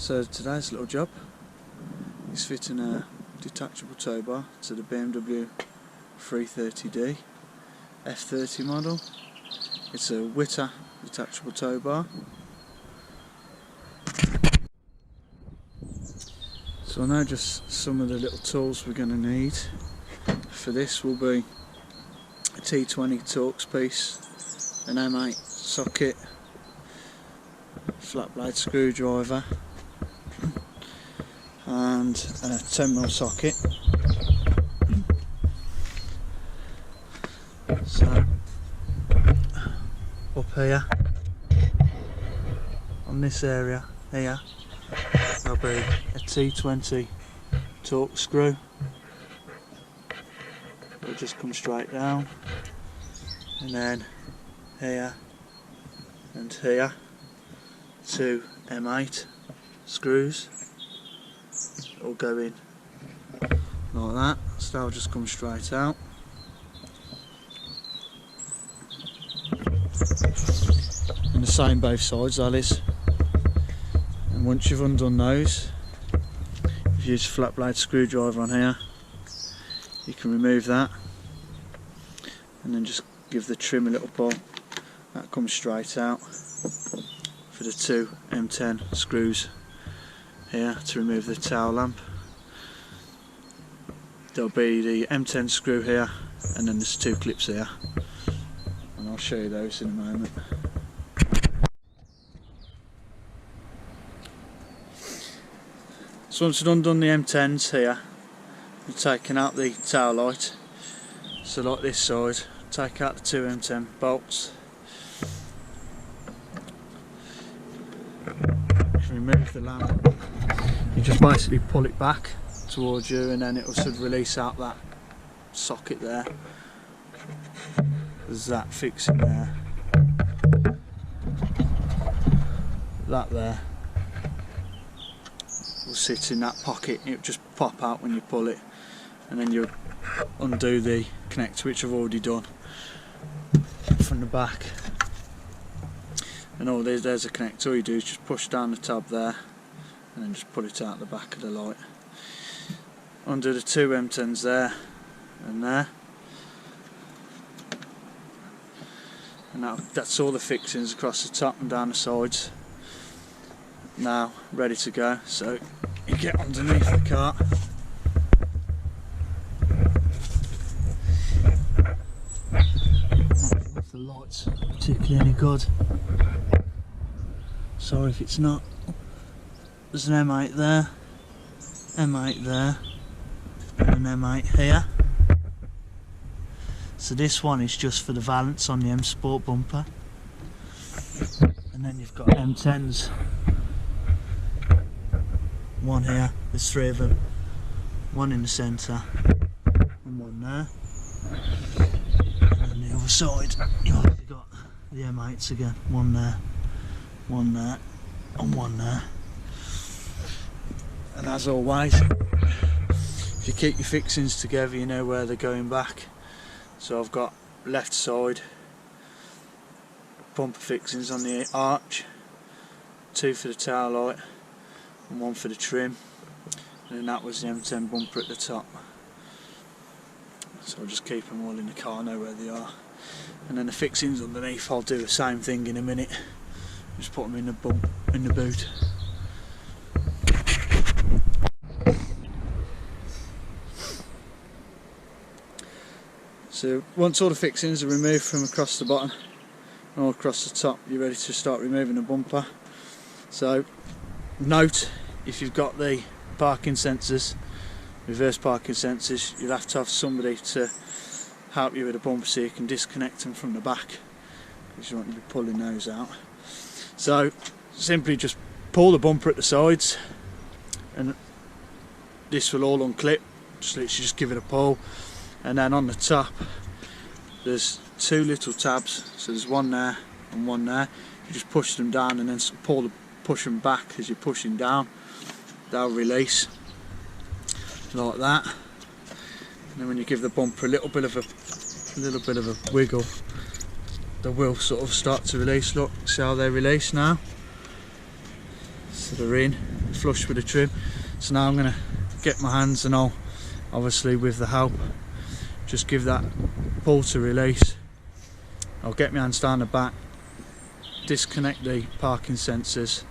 So today's little job is fitting a detachable tow bar to the BMW F30 F30 model. It's a witter detachable tow bar. So I know just some of the little tools we're going to need for this will be a T20 Torx piece, an M8 socket, flat blade screwdriver and a 10mm socket. So up here on this area here there'll be a T20 Torx screw. It'll just come straight down, and then here and here two M8 screws all go in like that, so they'll just come straight out. And the same both sides, that is. And once you've undone those, if you use a flat blade screwdriver on here, you can remove that and then just give the trim a little pull. That comes straight out for the two M10 screws here to remove the tail lamp. There'll be the M10 screw here, and then there's two clips here, and I'll show you those in a moment. So once you've undone the M10s here, you've taken out the tail light, so like this side, take out the two M10 bolts, remove the lamp, you just basically pull it back towards you and then it will sort of release out that socket there. There's that fixing there, that there will sit in that pocket. It will just pop out when you pull it, and then you undo the connector, which I've already done from the back. And all there's a connector. All you do is just push down the tab there and then just pull it out the back of the light. Undo the two M10s there and there, and that's all the fixings across the top and down the sides. Now ready to go, so you get underneath the cart, if the light's particularly any good, sorry if it's not. There's an M8 there, M8 there, and an M8 here. So this one is just for the valance on the M Sport bumper, and then you've got M10s. One here, there's three of them, one in the centre and one there, and on the other side you've got the M8s again, one there and one there. And as always, if you keep your fixings together, you know where they're going back. So I've got left side bumper fixings on the arch, two for the tail light and one for the trim, and then that was the M10 bumper at the top. So I'll just keep them all in the car, know where they are. And then the fixings underneath, I'll do the same thing in a minute. Just put them in the boot. So once all the fixings are removed from across the bottom and all across the top, you're ready to start removing the bumper. So note, if you've got the parking sensors, reverse parking sensors, you'll have to have somebody to help you with the bumper so you can disconnect them from the back, because you want to be pulling those out. So simply just pull the bumper at the sides and this will all unclip. Just literally just give it a pull, and then on the top there's two little tabs, so there's one there and one there. You just push them down and then push them back as you're pushing down. They'll release like that, and then when you give the bumper a little bit of a wiggle, they will sort of start to release. Look, see how they release now? So they're in. flush with the trim. So now I'm going to get my hands, and I'll obviously with the help just give that pull to release. I'll get my hands down the back, disconnect the parking sensors,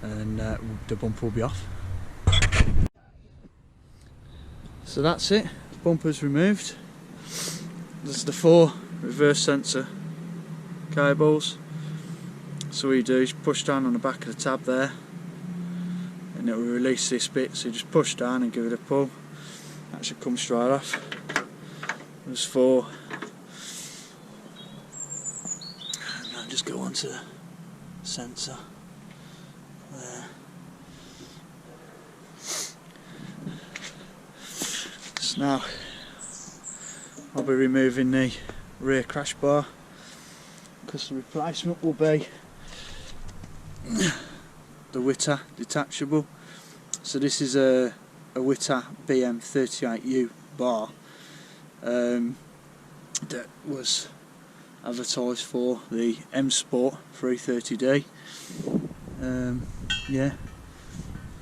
and the bumper will be off. So that's it, bumper's removed. There's the 4 reverse sensor cables. So what you do is push down on the back of the tab there, and it will release this bit. So you just push down and give it a pull. That should come straight off. There's 4. And I'll just go onto the sensor there. So now I'll be removing the rear crash bar, because the replacement will be the Witter Detachable. So this is a Witter BMW bar that was advertised for the M Sport 330D. Yeah,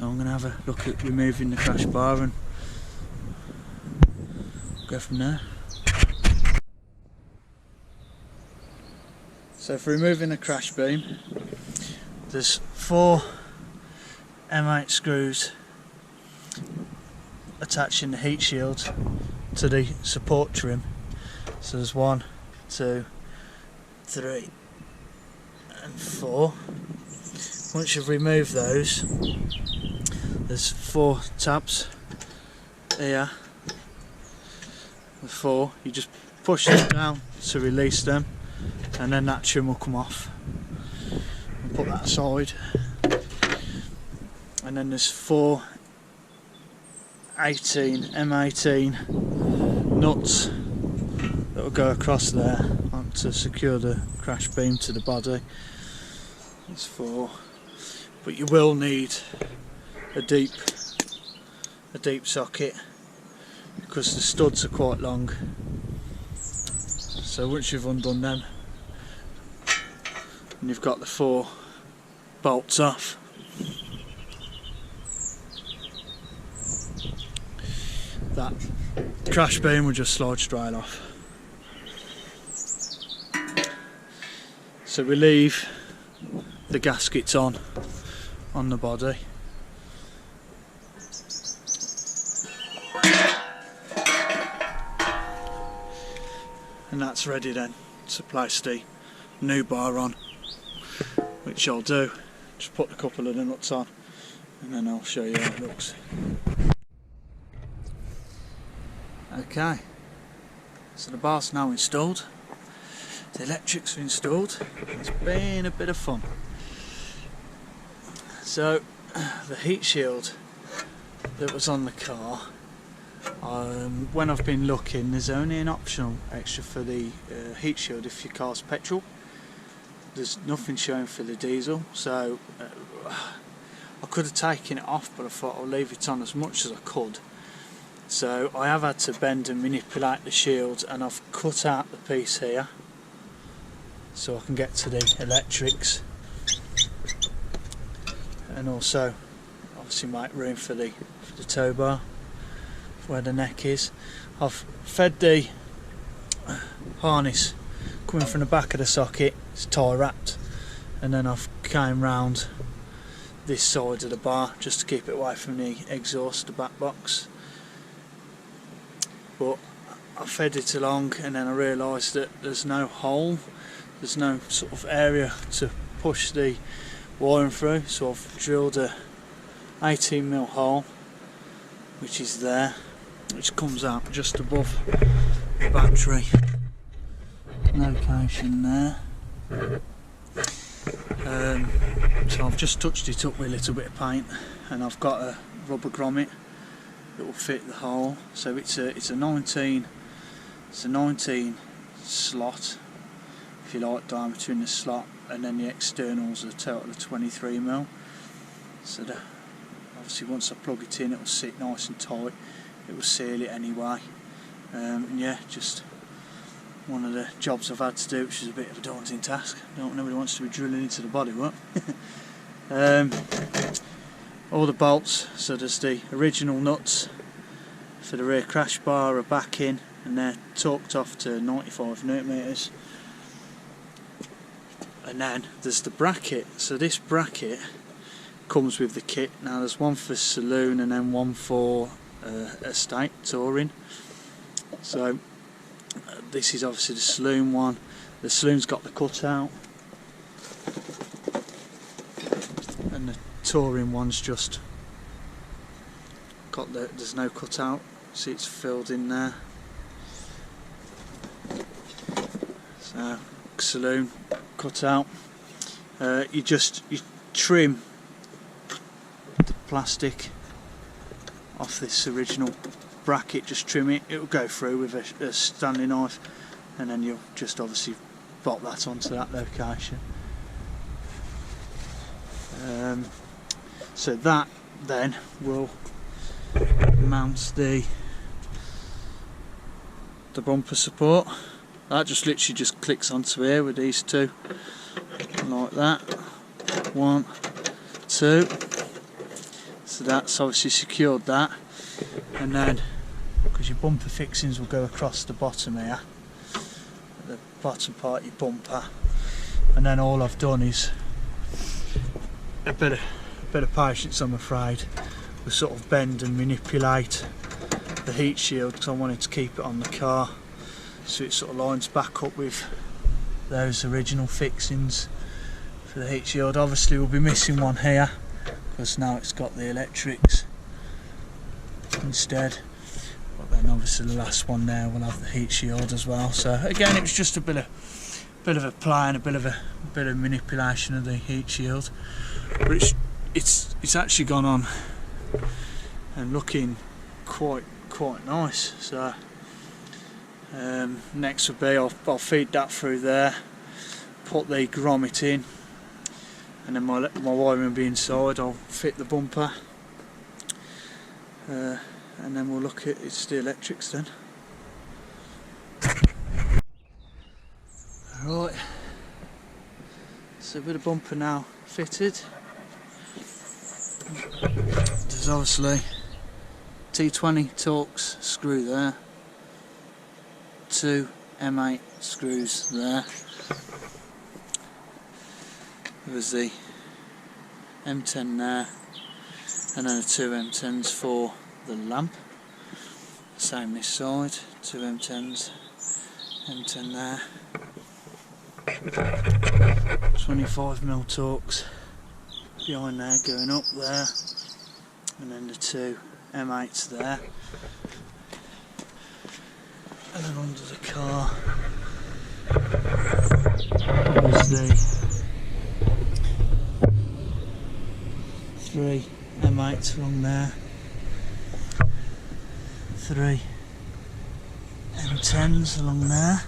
I'm going to have a look at removing the crash bar and go from there. So for removing the crash beam, there's 4 M8 screws attaching the heat shield to the support trim. So there's 1, 2, 3 and 4. Once you've removed those, there's 4 tabs here. The 4, you just push them down to release them, and then that trim will come off. I'll put that aside. And then there's 4 M18 nuts that will go across there to secure the crash beam to the body. There's 4, but you will need a deep socket, because the studs are quite long. So once you've undone them and you've got the 4 bolts off, that crash beam will just slide straight off. So we leave the gaskets on the body. And that's ready then to place the new bar on, which I'll do. Just put a couple of the nuts on and then I'll show you how it looks. Okay, so the bar's now installed, the electrics are installed. It's been a bit of fun. So the heat shield that was on the car, when I've been looking, there's only an optional extra for the heat shield if your car's petrol. There's nothing showing for the diesel, so I could have taken it off, but I thought I'll leave it on as much as I could. So I have had to bend and manipulate the shield, and I've cut out the piece here so I can get to the electrics, and also obviously make room for the tow bar where the neck is. I've fed the harness coming from the back of the socket, it's tie wrapped, and then I've came round this side of the bar just to keep it away from the exhaust, the back box. But I fed it along, and then I realised that there's no hole, there's no sort of area to push the wiring through, so I've drilled a 18mm hole, which is there, which comes out just above the battery location there. So I've just touched it up with a little bit of paint, and I've got a rubber grommet that will fit the hole. So it's a 19 slot, if you like, diameter in the slot, and then the externals are a total of 23mm. So obviously once I plug it in, it will sit nice and tight. It will seal it anyway. And yeah, just one of the jobs I've had to do, which is a bit of a daunting task. Nobody wants to be drilling into the bodywork. all the bolts. So there's the original nuts for the rear crash bar are back in, and they're torqued off to 95 Newton meters. And then there's the bracket. So this bracket comes with the kit. Now there's one for saloon and then one for estate touring. So this is obviously the saloon one. The saloon's got the cutout, and the touring one's just got there's no cutout. See, it's filled in there. So saloon cutout. You trim the plastic off this original bracket, just trim it. It'll go through with a Stanley knife, and then you'll just obviously pop that onto that location. So that then will mount the bumper support. That just literally just clicks onto here with these two, like that. 1, 2. So that's obviously secured that, and then because your bumper fixings will go across the bottom here, the bottom part of your bumper, and then all I've done is a bit of patience, I'm afraid. We sort of bend and manipulate the heat shield because I wanted to keep it on the car, so it sort of lines back up with those original fixings for the heat shield. Obviously we'll be missing one here because now it's got the electrics instead, but then obviously the last one there will have the heat shield as well. So again, it was just a bit of a play and a bit of manipulation of the heat shield, but it's actually gone on and looking quite nice. So next would be I'll feed that through there, put the grommet in, and then my wiring will be inside. I'll fit the bumper, and then we'll look at it's the electrics then. Right, so with the bumper now fitted, there's obviously T20 Torx screw there, 2 M8 screws there. There's the M10 there, and then the 2 M10s for the lamp. Same this side, 2 M10s, M10 there. 25mm Torx behind there, going up there, and then the 2 M8s there. And then under the car there's the 3 M8s along there, 3 M10s along there,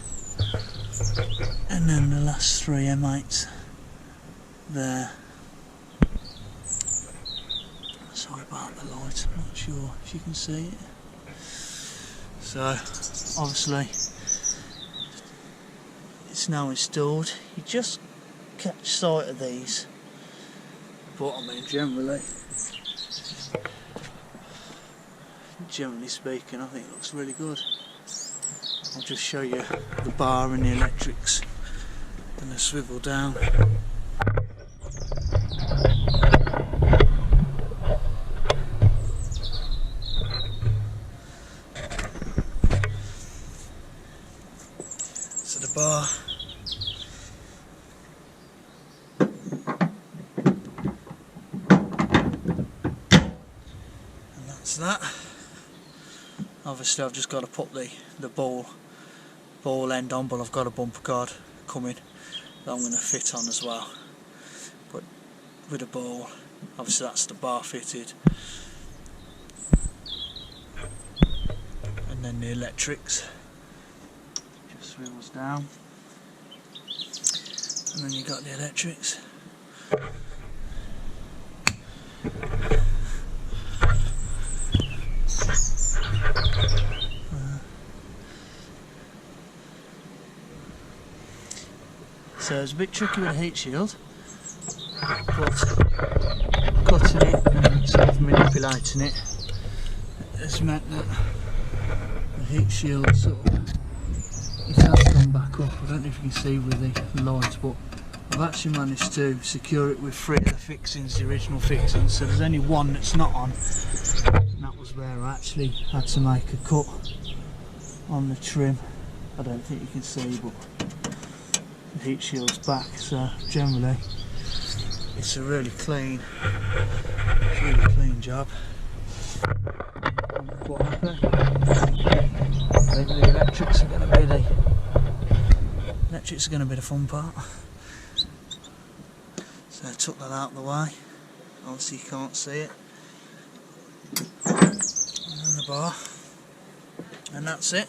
and then the last 3 M8s there. Sorry about the light, I'm not sure if you can see it. So obviously it's now installed. You just catch sight of these, but I mean generally speaking, I think it looks really good. I'll just show you the bar and the electrics and the swivel down. So the bar, and that's that. Obviously I've just got to put the ball end on, but I've got a bumper guard coming that I'm going to fit on as well. But with a ball, obviously that's the bar fitted, and then the electrics just swivels down, and then you got the electrics. So it's a bit tricky with a heat shield, but cutting it and sort of manipulating it has meant that the heat shield sort of, it has gone back up. I don't know if you can see with the light, but I've actually managed to secure it with 3 of the fixings, the original fixings, so there's only one that's not on, and that was where I actually had to make a cut on the trim. I don't think you can see, but the heat shield's back, so generally it's a really clean job. I'm quite happy. Maybe the electrics are going to be the fun part. So I took that out of the way. Obviously you can't see it. And the bar, and that's it.